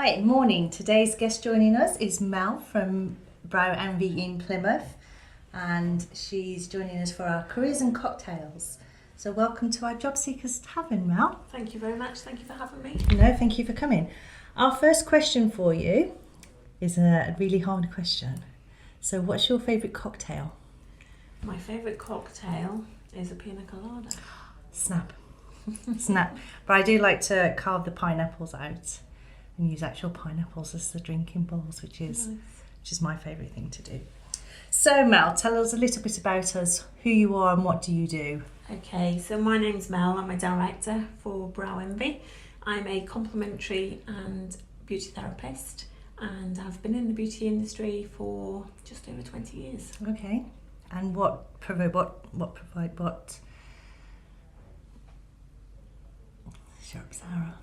Right, morning. Today's guest joining us is Mel from Brow Envy in Plymouth, and she's joining us for our careers and cocktails. So welcome to our Job Seekers Tavern, Mel. Thank you very much. Thank you for having me. No, thank you for coming. Our first question for you is a really hard question. So what's your favourite cocktail? My favourite cocktail is a pina colada. Snap. Snap. But I do like to carve the pineapples out and use actual pineapples as the drinking bowls, which is my favourite thing to do. So Mel, tell us a little bit about us, who you are and what do you do? Okay, so my name's Mel. I'm a director for Brow Envy. I'm a complementary and beauty therapist, and I've been in the beauty industry for just over 20 years. Okay. And what? Shut up, Sarah.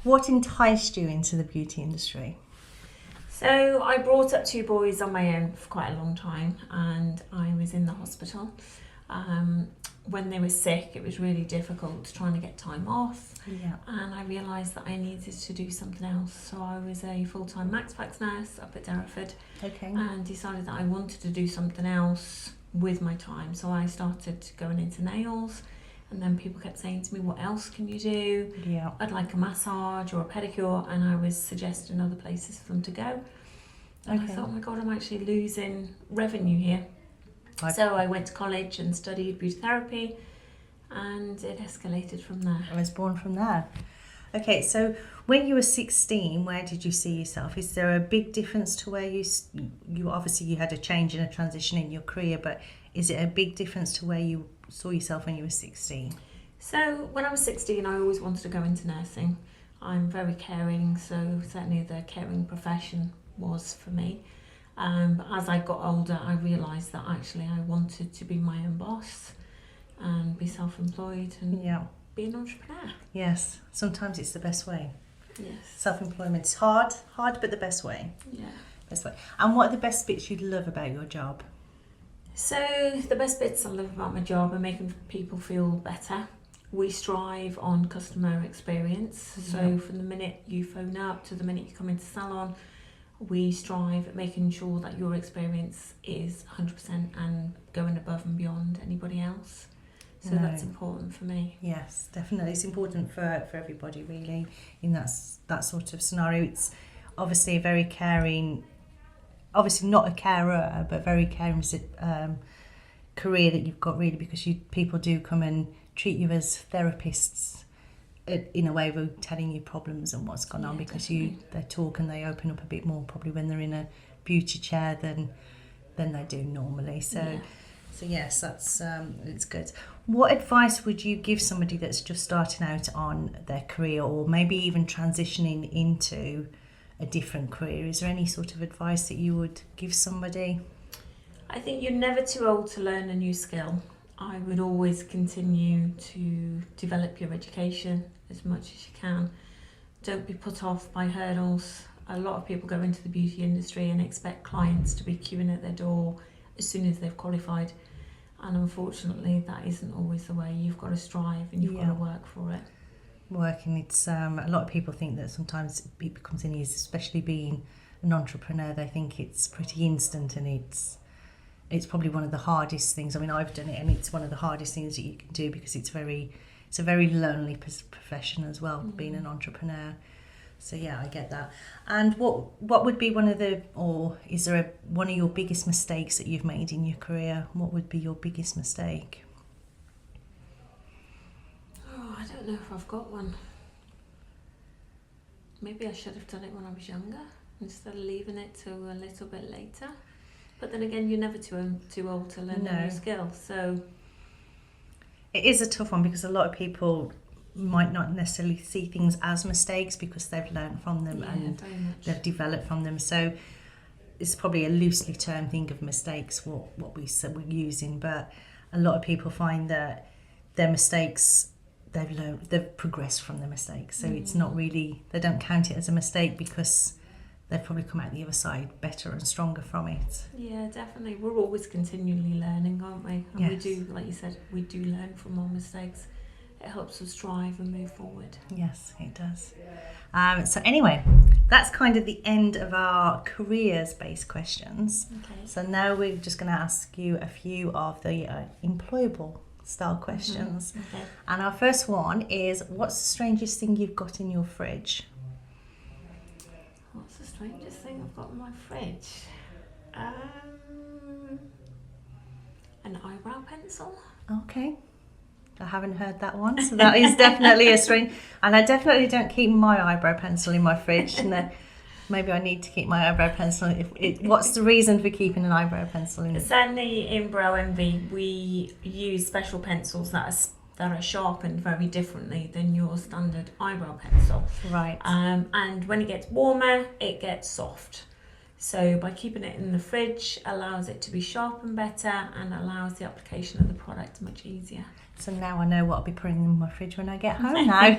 What enticed you into the beauty industry? So I brought up two boys on my own for quite a long time, and I was in the hospital. When they were sick, it was really difficult trying to get time off. Yeah. And I realised that I needed to do something else. So I was a full-time MaxFax nurse up at Derriford. Okay. And decided that I wanted to do something else with my time. So I started going into nails, and then people kept saying to me, what else can you do? Yeah. I'd like a massage or a pedicure, and I was suggesting other places for them to go. And I thought, oh my God, I'm actually losing revenue here. So I went to college and studied beauty therapy, and it escalated from there. I was born from there. Okay, so when you were 16, where did you see yourself? Is there a big difference to where you obviously you had a change and a transition in your career, but is it a big difference to where you saw yourself when you were 16? So when I was 16, I always wanted to go into nursing. I'm very caring, so certainly the caring profession was for me. But as I got older, I realised that actually I wanted to be my own boss and be self-employed and be an entrepreneur. Yes, sometimes it's the best way. Yes. Self-employment is hard, but the best way. Yeah. Best way. And what are the best bits you love about your job? So the best bits I love about my job are making people feel better. We strive on customer experience. So from the minute you phone up to the minute you come into salon, we strive at making sure that your experience is 100% and going above and beyond anybody else. So that's important for me. Yes, definitely. It's important for everybody really in that sort of scenario. It's obviously a very caring, obviously not a carer, but very caring career that you've got really, because people do come and treat you as therapists in a way of telling you problems and what's gone on, because they talk and they open up a bit more probably when they're in a beauty chair than they do normally. So yes, that's it's good. What advice would you give somebody that's just starting out on their career, or maybe even transitioning into a different career? Is there any sort of advice that you would give somebody? I think you're never too old to learn a new skill. I would always continue to develop your education as much as you can. Don't be put off by hurdles. A lot of people go into the beauty industry and expect clients to be queuing at their door as soon as they've qualified. And unfortunately, that isn't always the way. You've got to strive and you've got to work for it. Working, it's a lot of people think that sometimes it becomes easy, especially being an entrepreneur. They think it's pretty instant, and it's probably one of the hardest things. I mean, I've done it, and it's one of the hardest things that you can do, because it's a very lonely profession as well, being an entrepreneur. So yeah, I get that. And what would be one of your biggest mistakes that you've made in your career? What would be your biggest mistake? Oh, I don't know if I've got one. Maybe I should have done it when I was younger instead of leaving it to a little bit later. But then again, you're never too old to learn a new skill. So it is a tough one, because a lot of people might not necessarily see things as mistakes because they've learned from them and they've developed from them. So it's probably a loosely termed thing of mistakes, what we're using. But a lot of people find that their mistakes, they've progressed from their mistakes. So it's not really, they don't count it as a mistake, because they've probably come out the other side better and stronger from it. Yeah, definitely. We're always continually learning, aren't we? And yes. we do, like you said, we do learn from our mistakes. it helps us drive and move forward. Yes, it does. So anyway, that's kind of the end of our careers-based questions. Okay. So now we're just going to ask you a few of the employable style questions. Okay. And our first one is, what's the strangest thing you've got in your fridge? What's the strangest thing I've got in my fridge? An eyebrow pencil. Okay. I haven't heard that one, so that is definitely a strange. And I definitely don't keep my eyebrow pencil in my fridge. No, maybe I need to keep my eyebrow pencil. What's the reason for keeping an eyebrow pencil in? Certainly in Brow Envy, we use special pencils that are sharpened very differently than your standard eyebrow pencil. Right. And when it gets warmer, it gets soft. So by keeping it in the fridge allows it to be sharpened better and allows the application of the product much easier. So now I know what I'll be putting in my fridge when I get home now.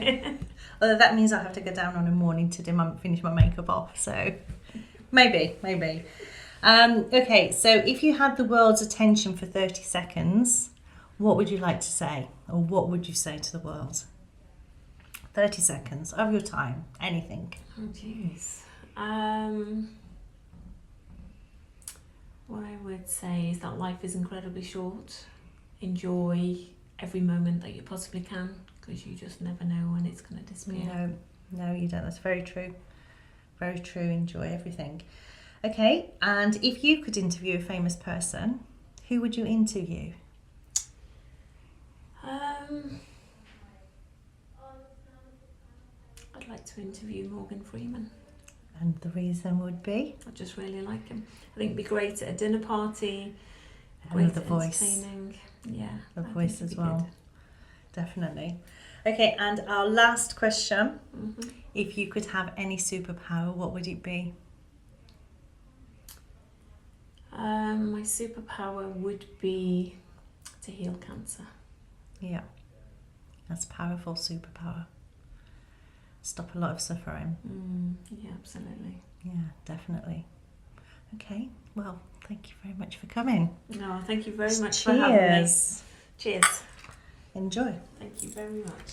Although that means I have to go down on a morning to finish my makeup off. So maybe. Okay, so if you had the world's attention for 30 seconds, what would you like to say? Or what would you say to the world? 30 seconds of your time, anything. Oh, jeez. What I would say is that life is incredibly short. Enjoy every moment that you possibly can, because you just never know when it's going to disappear. No, you don't. That's very true. Very true. Enjoy everything. Okay, and if you could interview a famous person, who would you interview? I'd like to interview Morgan Freeman. And the reason would be? I just really like him. I think it'd be great at a dinner party. And the voice. Entertaining. Yeah. The voice as well. Definitely. Okay, and our last question. Mm-hmm. If you could have any superpower, what would it be? My superpower would be to heal cancer. Yeah. That's a powerful superpower. Stop a lot of suffering. Yeah, absolutely. Yeah, definitely. Okay, well, thank you very much for coming. No, thank you very much for having me. Cheers. Cheers. Enjoy. Thank you very much.